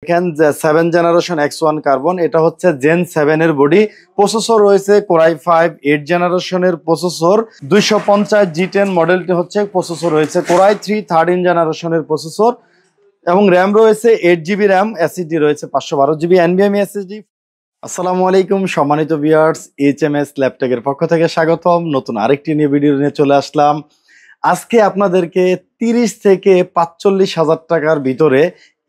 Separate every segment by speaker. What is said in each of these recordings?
Speaker 1: দেখেন যে 7 generation X1 carbon, এটা হচ্ছে জেন 7 এর বডি। প্রসেসর রয়েছে কোরাই 5 8 জেনারেশনের প্রসেসর, 250 G10 মডেলটি হচ্ছে। প্রসেসর রয়েছে কোরাই 3 13 জেনারেশনের প্রসেসর এবং র্যাম রয়েছে 8 GB র্যাম, এসএসডি রয়েছে 512 GB NVMe এসএসডি। আসসালামু আলাইকুম সম্মানিত ভিউয়ার্স, এইচএমএস ল্যাপটেকের পক্ষ থেকে স্বাগতম। নতুন আরেকটি নিয়ে ভিডিও নিয়ে চলে আসলাম। আজকে আপনাদেরকে 30 থেকে 45 হাজার টাকার ভিতরে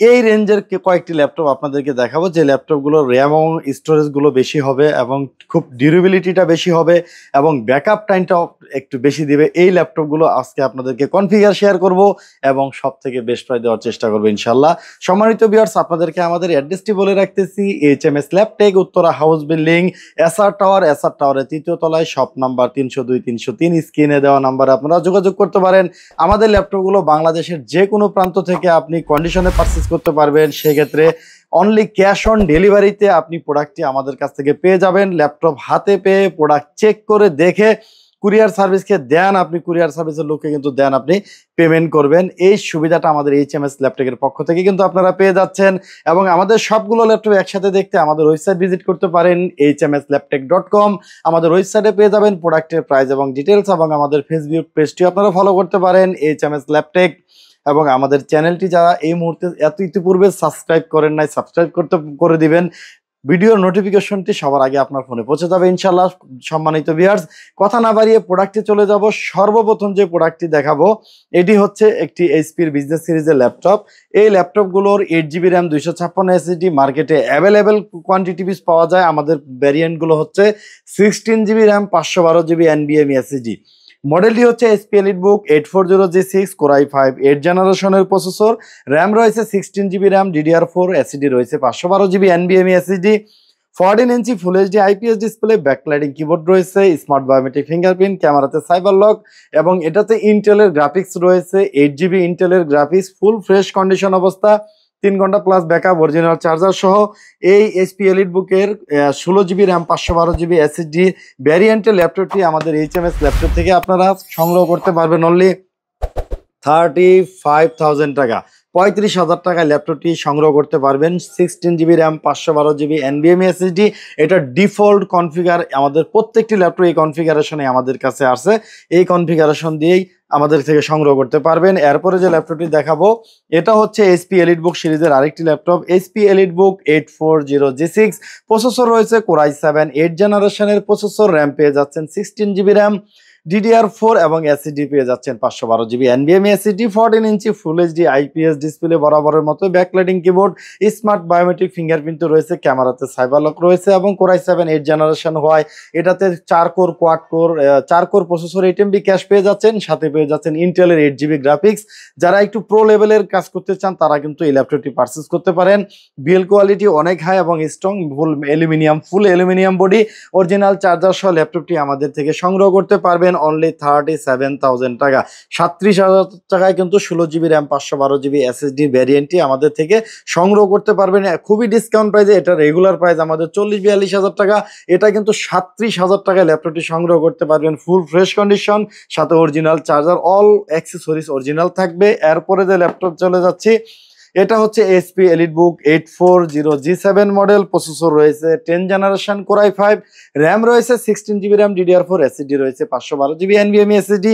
Speaker 1: এই রেঞ্জের কয়েকটি ল্যাপটপ আপনাদেরকে দেখাবো, যে ল্যাপটপগুলো র্যাম এবং স্টোরেজগুলো বেশি হবে এবং খুব ডিউরেবিলিটিটা বেশি হবে এবং ব্যাকআপ টাইমটাও একটু বেশি দিবে। এই ল্যাপটপগুলো আজকে আপনাদেরকে কনফিগার শেয়ার করব এবং সব থেকে বেস্ট প্রাইস দেওয়ার চেষ্টা করবো ইনশাল্লাহ। সম্মানিত ভিউয়ার্স, আপনাদেরকে আমাদের অ্যাড্রেসটি বলে রাখতেছি, HMS ল্যাপটেক, Uttara house building, SR টাওয়ারের 3য় তলায়, শপ নাম্বার 302 303। স্ক্রিনে দেওয়া নাম্বারে আপনারা যোগাযোগ করতে পারেন। আমাদের ল্যাপটপগুলো বাংলাদেশের যে কোনো প্রান্ত থেকে আপনি কন্ডিশনে পারচেজ করতে পারবেন। সেক্ষেত্রে অনলি ক্যাশ অন ডেলিভারিতে আপনি প্রোডাক্টটি আমাদের কাছ থেকে পেয়ে যাবেন। ল্যাপটপ হাতে পেয়ে প্রোডাক্ট চেক করে দেখে কুরিয়ার সার্ভিসকে দেন, আপনি কুরিয়ার সার্ভিসের লোককে কিন্তু দেন, আপনি পেমেন্ট করবেন। এই সুবিধাটা আমাদের এইচএমএস ল্যাপটপের পক্ষ থেকে কিন্তু আপনারা পেয়ে যাচ্ছেন। এবং আমাদের সবগুলো ল্যাপটপ একসাথে দেখতে আমাদের ওয়েবসাইট ভিজিট করতে পারেন, hmslaptech.com। আমাদের ওয়েবসাইটে পেয়ে যাবেন প্রোডাক্টের প্রাইস এবং ডিটেলস, এবং আমাদের ফেসবুক পেজটি আপনারা ফলো করতে পারেন, এইচএমএস ল্যাপটেক। এবং আমাদের চ্যানেলটি যারা এই মুহূর্তে ইতিপূর্বে সাবস্ক্রাইব করেন নাই, সাবস্ক্রাইব করে দিবেন। ভিডিওর নোটিফিকেশনটি সবার আগে আপনার ফোনে পৌঁছে যাবে ইনশাল্লাহ। সম্মানিত ভিউয়ার্স, কথা না বাড়িয়ে প্রোডাক্টে চলে যাব। সর্বপ্রথম যে প্রোডাক্টটি দেখাবো এটি হচ্ছে একটি এইচপির বিজনেস সিরিজের ল্যাপটপ। এই ল্যাপটপগুলোর 8 GB র্যাম 256 এসএসডি মার্কেটে অ্যাভেলেবেল কোয়ান্টিটি পিস পাওয়া যায়। আমাদের ভ্যারিয়েন্টগুলো হচ্ছে 16 GB RAM 512 GB NVMe SSD. মডেলটি হচ্ছে HP EliteBook 840G6 কোরাই 5 8 জেনারেশনের প্রসেসর। র্যাম রয়েছে 16 GB র্যাম, DDR4, এসএসডি রয়েছে 512 GB NVMe SSD. 14 inch full HD IPS display, backlighting keyboard রয়েছে, স্মার্ট বায়োমেট্রিক ফিঙ্গারপ্রিন্ট, ক্যামেরাতে সাইবার লক এবং এটাতে ইন্টেলের গ্রাফিক্স রয়েছে 8 GB ইন্টেলের গ্রাফিক্স, ফুল ফ্রেশ কন্ডিশন অবস্থা, 3 ঘন্টা প্লাস ব্যাকআপ, অরিজিনাল চার্জার সহ। এই HP EliteBook-এর 16 GB র্যাম 512 GB এসএসডি ভ্যারিয়েন্টের ল্যাপটপটি আমাদের এইচএমএস ল্যাপটপ থেকে আপনারা সংগ্রহ করতে পারবেন অনলি 35,000 টাকা। 35,000 টাকায় ল্যাপটপটি সংগ্রহ করতে পারবেন। 16 GB RAM 512 GB NVMe SSD, এটা ডিফল্ট কনফিগার। আমাদের প্রত্যেকটি ল্যাপটপ এই কনফিগারেশনে আমাদের কাছে আছে। এই কনফিগারেশন দিয়েই আমাদের থেকে সংগ্রহ করতে পারবেন। এরপরে যে ল্যাপটপটি দেখাবো এটা হচ্ছে HP EliteBook সিরিজের আরেকটি laptop, HP EliteBook 840G6। Processor রয়েছে কোরাই 7 8 জেনারেশনের প্রসেসর। র্যাম পেয়ে যাচ্ছেন 16 GB র্যাম, DDR4 এবং এসএসডি পেয়ে যাচ্ছেন 512 GB NVMe SSD. 14 inch full HD IPS display, বরাবরের মতো backlighting keyboard, smart biometric fingerprint রয়েছে, ক্যামেরাতে সাইবার লক রয়েছে এবং কোরাই 7 8 জেনারেশন হয় এটাতে 4 কোর প্রসেসর 8 MB ক্যাশ পেয়ে যাচ্ছেন। সাথে পেয়ে যাচ্ছেন ইন্টেলের 8 GB গ্রাফিক্স। যারা একটু প্রো লেভেলের কাজ করতে চান তারা কিন্তু এই ল্যাপটপটি পারচেজ করতে পারেন। বিল্ড কোয়ালিটি অনেক হাই এবং স্ট্রং, ফুল অ্যালুমিনিয়াম বডি, অরিজিনাল চার্জার সহ ল্যাপটপটি আমাদের থেকে সংগ্রহ করতে পারবেন অনলি 37,000 টাকা। 37,000 টাকায় কিন্তু 16 GB র্যাম 512 GB এসএসডি ভ্যারিয়েন্টটি আমাদের থেকে সংগ্রহ করতে পারবেন খুবই ডিসকাউন্ট প্রাইসে। এটা রেগুলার প্রাইস আমাদের 40-42,000 টাকা, এটা কিন্তু 37,000 টাকায় ল্যাপটপটি সংগ্রহ করতে পারবেন। ফুল ফ্রেশ কন্ডিশন, সাথে original charger, all accessories original থাকবে। এরপরে যে ল্যাপটপ চলে যাচ্ছি এটা হচ্ছে HP EliteBook 840G7 model. Processor রয়েছে 10 জেনারেশন কোরাই 5, র্যাম রয়েছে 16 GB র্যাম, DDR4, এসএসডি রয়েছে 512 GB NVMe SSD.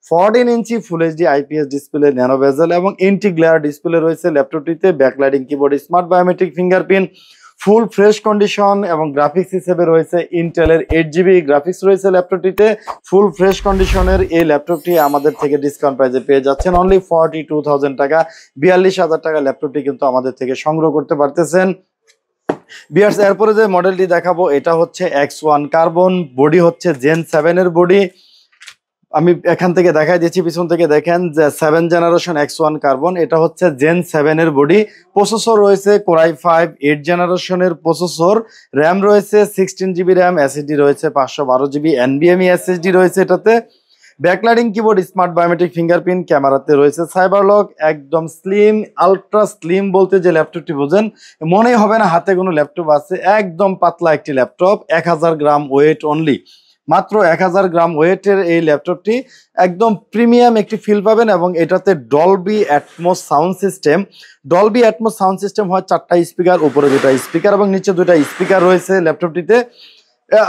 Speaker 1: 14 inch full HD IPS display, nano bezel এবং এন্টি গ্লেয়ার ডিসপ্লে রয়েছে ল্যাপটপটিতে, backlighting keyboard, smart biometric fingerprint, full fresh condition এবং graphics হিসেবে রয়েছে ইন্টেলের 8 GB গ্রাফিক্স রয়েছে ল্যাপটপটিতে। ফুল ফ্রেশ কন্ডিশনের এই ল্যাপটপটি আমাদের থেকে ডিসকাউন্ট প্রাইসে পেয়ে যাচ্ছেন অনলি 42,000 টাকা। 42,000 টাকা ল্যাপটপটি কিন্তু আমাদের থেকে সংগ্রহ করতে পারতেছেন। ভিউয়ার্স, এরপরে যে মডেলটি দেখাবো এটা হচ্ছে X1 কার্বন, বডি হচ্ছে জেন 7 এর বডি। আমি এখান থেকে দেখাই দিচ্ছি, পিছন থেকে দেখেন যে 7 জেনারেশন X1 কার্বন, এটা হচ্ছে জেন 7 এর বডি। প্রসেসর রয়েছে কোরাই 5 8 জেনারেশনের প্রসেসর। র্যাম রয়েছে 16 GB র্যাম, এসএসডি রয়েছে 512 GB NVMe এসএসডি রয়েছে এটাতে। Backlighting keyboard, smart biometric fingerprint, ক্যামেরাতে রয়েছে সাইবার লক। একদম স্লিম, আলট্রা স্লিম বলতে যে ল্যাপটপটি বোঝেন মনেই হবে না হাতে কোনো ল্যাপটপ আছে। একদম পাতলা একটি ল্যাপটপ, 1000 গ্রাম ওয়েট অনলি। মাত্র 1000 গ্রাম ওয়েটের এই ল্যাপটপটি একদম প্রিমিয়াম একটি ফিল পাবেন এবং এটাতে ডলবি অ্যাটমস সাউন্ড সিস্টেম হয়, 4টা স্পিকার, উপরে 2টা স্পিকার এবং নিচে 2টা স্পিকার রয়েছে ল্যাপটপটিতে।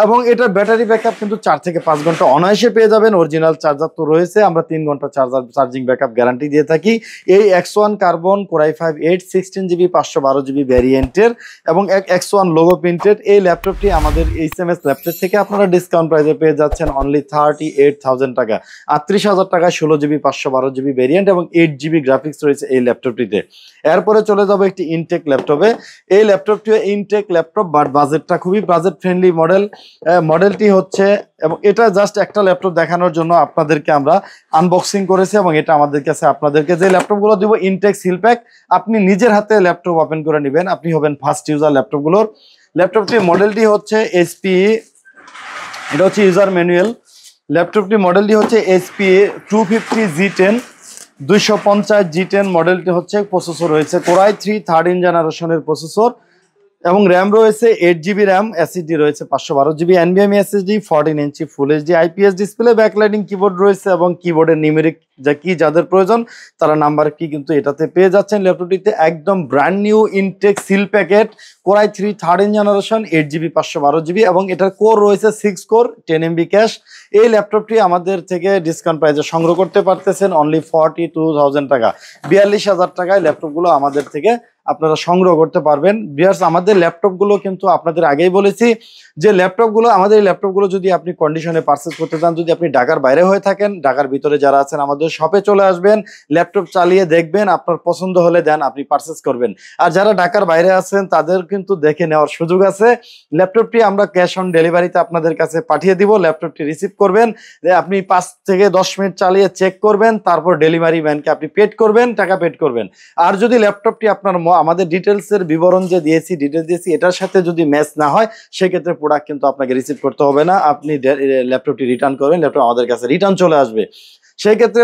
Speaker 1: এবং এটার ব্যাটারি ব্যাকআপ কিন্তু 4 থেকে 5 ঘন্টা অনায়াসে পেয়ে যাবেন। অরিজিনাল চার্জার তো রয়েছে, আমরা 3 ঘন্টা চার্জিং ব্যাকআপ গ্যারান্টি দিয়ে থাকি। এই X1 carbon Core i5 8 16GB 512GB ভ্যারিয়েন্টের এবং X1 লোগো প্রিন্টেড এই ল্যাপটপটি আমাদের এইচএমএস ল্যাপটপ থেকে আপনারা ডিসকাউন্ট প্রাইসে পেয়ে যাচ্ছেন অনলি 38,000 টাকা। 38,000 টাকায় 16GB 512GB ভ্যারিয়েন্ট এবং 8GB গ্রাফিক্স রয়েছে এই ল্যাপটপটিতে। এরপরে চলে যাবো একটি ইনটেক ল্যাপটপে। এই ল্যাপটপটিও ইনটেক ল্যাপটপ, বাট বাজেটটা খুবই বাজেট ফ্রেন্ডলি মডেলটি হচ্ছে, এবং এটা জাস্ট একটা ল্যাপটপ দেখানোর জন্য আপনাদেরকে আমরা আনবক্সিং করেছি এবং এটা আমাদের কাছে আপনাদেরকে যে ল্যাপটপগুলো দিব ইনটেক সিলপ্যাক, আপনি নিজের হাতে ল্যাপটপ ওপেন করে নেবেন, আপনি হবেন ফার্স্ট ইউজার ল্যাপটপগুলোর। ল্যাপটপটির মডেলটি হচ্ছে SPE, এটা হচ্ছে ইউজার ম্যানুয়াল। ল্যাপটপটির মডেলটি হচ্ছে SPE 250 G10 250 G10 মডেলটি হচ্ছে। প্রসেসর রয়েছে Core i3 13 জেনারেশনের প্রসেসর এবং র্যাম রয়েছে 8GB র্যাম, SSD রয়েছে 512GB NVMe SSD, 14 inch full HD IPS display, backlighting keyboard রয়েছে এবং কিবোর্ডের নিউমেরিক যাদের প্রয়োজন তারা নাম্বার কি কিন্তু এটাতে পেয়ে যাচ্ছেন। ল্যাপটপটিতে একদম brand new intact seal packet Core i3 13 generation 8GB 512GB এবং এটার কোর রয়েছে 6 কোর 10MB ক্যাশ। এই ল্যাপটপটি আমাদের থেকে ডিসকাউন্ট প্রাইসে সংগ্রহ করতে পারতেছেন অনলি 42,000 টাকা। 42,000 টাকায় ল্যাপটপগুলো আমাদের থেকে আপনারা সংগ্রহ করতে পারবেন। ভিউয়ার্স, আমাদের ল্যাপটপগুলো কিন্তু আপনাদের আগেই বলেছি যে আমাদের ল্যাপটপগুলো যদি আপনি কন্ডিশনে পারচেজ করতে চান, যদি আপনি ঢাকার বাইরে হয়ে থাকেন, ঢাকার ভিতরে যারা আছেন আমাদের শপে চলে আসবেন, ল্যাপটপ চালিয়ে দেখবেন, আপনার পছন্দ হলে দেন আপনি পারচেজ করবেন। আর যারা ঢাকার বাইরে আছেন তাদের কিন্তু দেখে নেওয়ার সুযোগ আছে। ল্যাপটপটি আমরা ক্যাশ অন ডেলিভারিতে আপনাদের কাছে পাঠিয়ে দিব। ল্যাপটপটি রিসিভ করবেন, আপনি 5 থেকে 10 মিনিট চালিয়ে চেক করবেন, তারপর ডেলিভারি ম্যানকে আপনি পেড করবেন, টাকা পেড করবেন। আর যদি ল্যাপটপটি আপনার আমাদের ডিটেলসের বিবরণ যে ডিটেলস দিয়েছি এটার সাথে যদি ম্যাচ না হয়, সেক্ষেত্রে প্রোডাক্ট কিন্তু আপনাকে রিসিভ করতে হবে না, আপনি ল্যাপটপটি রিটার্ন করবেন, ল্যাপটপ আমাদের কাছে রিটার্ন চলে আসবে। সেই ক্ষেত্রে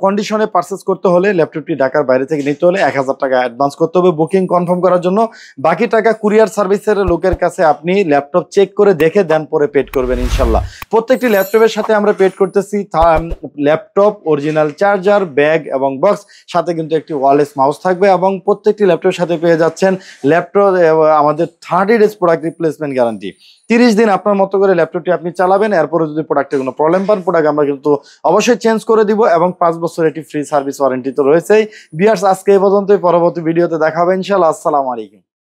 Speaker 1: কন্ডিশনে পারচেজ করতে হলে, ল্যাপটপটি ঢাকার বাইরে থেকে নিতে হলে 1000 টাকা অ্যাডভান্স করতে হবে বুকিং কনফার্ম করার জন্য। বাকি টাকা কুরিয়ার সার্ভিসের লোকের কাছে আপনি ল্যাপটপ চেক করে দেখে দেন পরে পেড করবেন ইনশাল্লাহ। প্রত্যেকটি ল্যাপটপের সাথে আমরা পেড করতেছি ল্যাপটপ, অরিজিনাল চার্জার, ব্যাগ এবং বক্স, সাথে কিন্তু একটি ওয়্যারলেস মাউস থাকবে এবং প্রত্যেকটি ল্যাপটপের সাথে পেয়ে যাচ্ছেন ল্যাপটপ আমাদের 30 ডেজ প্রোডাক্ট রিপ্লেসমেন্ট গ্যারান্টি। 30 দিন আপনার মতো করে ল্যাপটপটি আপনি চালাবেন, এরপরে যদি প্রোডাক্টে কোনো প্রবলেম পান, প্রোডাক্ট আমরা কিন্তু অবশ্যই চেঞ্জ করে দিব এবং 5 বছর এটি ফ্রি সার্ভিস ওয়ারেন্টি তো রয়েছেই। ভিউয়ার্স, আজকে এই পর্যন্তই, পরবর্তী ভিডিওতে দেখা হবে ইনশাআল্লাহ। আসসালামু আলাইকুম।